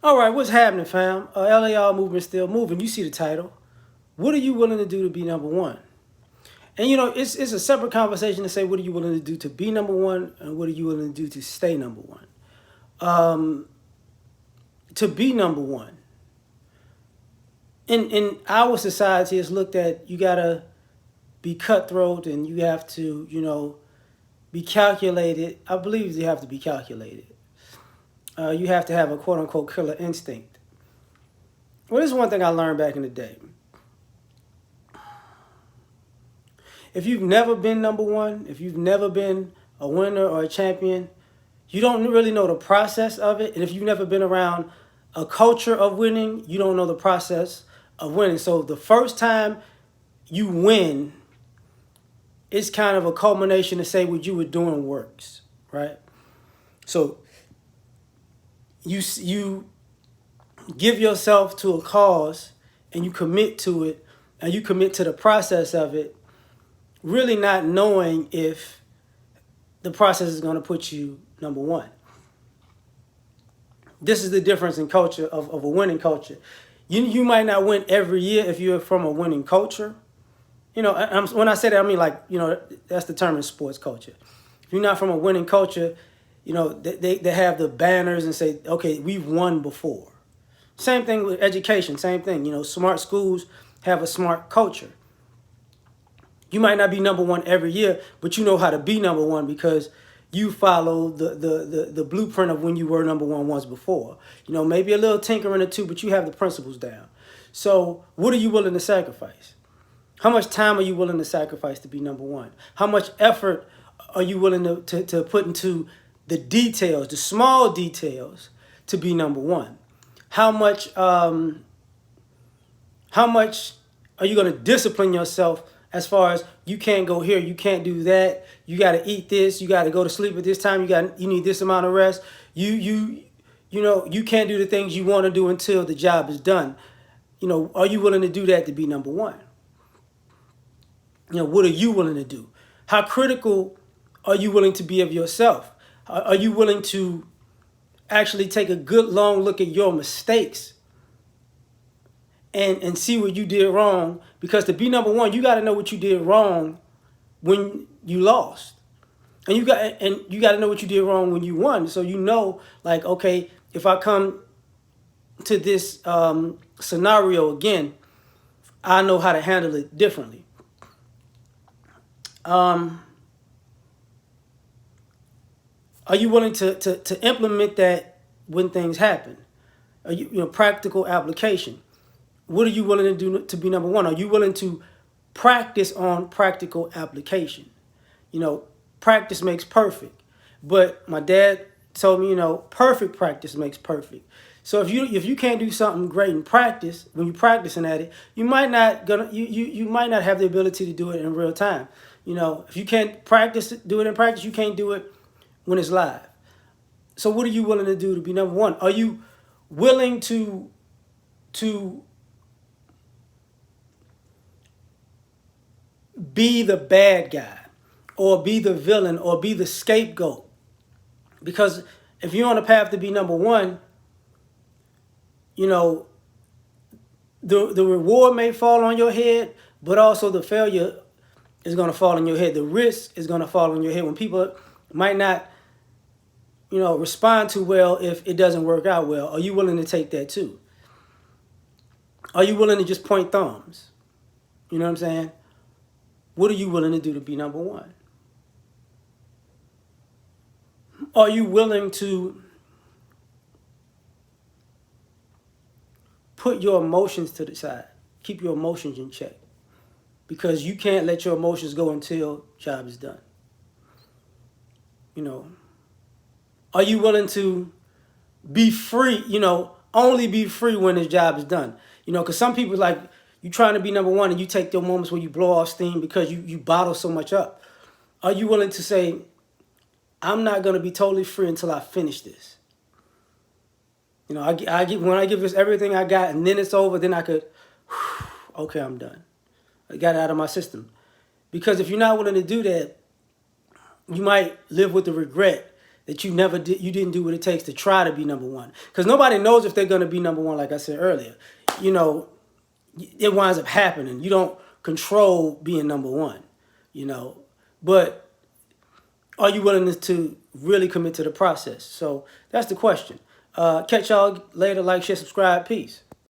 All right, what's happening, fam? L.A.R movement still moving. You see the title. What are you willing to do to be number one? And it's a separate conversation to say what are you willing to do to be number one, and what are you willing to do to stay number one. Um, to be number one in our society, it's looked at. You gotta be cutthroat, and you have to be calculated. I believe you have to be calculated. You have to have a quote unquote killer instinct. Well, this is one thing I learned back in the day. If you've never been number one, if you've never been a winner or a champion, you don't really know the process of it. And if you've never been around a culture of winning, you don't know the process of winning. So the first time you win, it's kind of a culmination to say what you were doing works, right? So you give yourself to a cause and you commit to it and you commit to the process of it, really not knowing if the process is going to put you number one. This is the difference in culture of a winning culture. You might not win every year if you're from a winning culture. When I say that, I mean that's the term in sports culture. If you're not from a winning culture, they have the banners and say, okay, we've won before. Same thing with education, same thing. Smart schools have a smart culture. You might not be number one every year, but you know how to be number one because you follow the blueprint of when you were number one once before. Maybe a little tinkering or two, but you have the principles down. So what are you willing to sacrifice? How much time are you willing to sacrifice to be number one? How much effort are you willing to put into the details, the small details, to be number one? How much are you going to discipline yourself as far as you can't go here, you can't do that, you got to eat this, you got to go to sleep at this time, you need this amount of rest. You can't do the things you want to do until the job is done. Are you willing to do that to be number one? What are you willing to do? How critical are you willing to be of yourself? Are you willing to actually take a good long look at your mistakes and see what you did wrong? Because to be number one, you got to know what you did wrong when you lost. And you got to know what you did wrong when you won. So like, okay, if I come to this scenario again, I know how to handle it differently. Are you willing to implement that when things happen? Are practical application? What are you willing to do to be number one? Are you willing to practice on practical application? Practice makes perfect. But my dad told me, perfect practice makes perfect. So if you can't do something great in practice, when you're practicing at it, you might not have the ability to do it in real time. If you can't do it in practice, you can't do it when it's live. So what are you willing to do to be number one? Are you willing to be the bad guy or be the villain or be the scapegoat? Because if you're on a path to be number one, the reward may fall on your head, but also the failure is going to fall on your head. The risk is going to fall on your head when people might not, respond too well if it doesn't work out well. Are you willing to take that too? Are you willing to just point thumbs? You know what I'm saying? What are you willing to do to be number one? Are you willing to put your emotions to the side? Keep your emotions in check. Because you can't let your emotions go until job is done. Are you willing to be free, only be free when this job is done? Because some people like, you trying to be number one and you take your moments where you blow off steam because you bottle so much up. Are you willing to say, I'm not going to be totally free until I finish this? When I give this everything I got and then it's over, then I could, okay, I'm done. I got it out of my system. Because if you're not willing to do that, you might live with the regret that you didn't do what it takes to try to be number one. Because nobody knows if they're going to be number one, like I said earlier. You know, it winds up happening. You don't control being number one, you know. But are you willing to really commit to the process? So that's the question. Catch y'all later. Like, share, subscribe. Peace.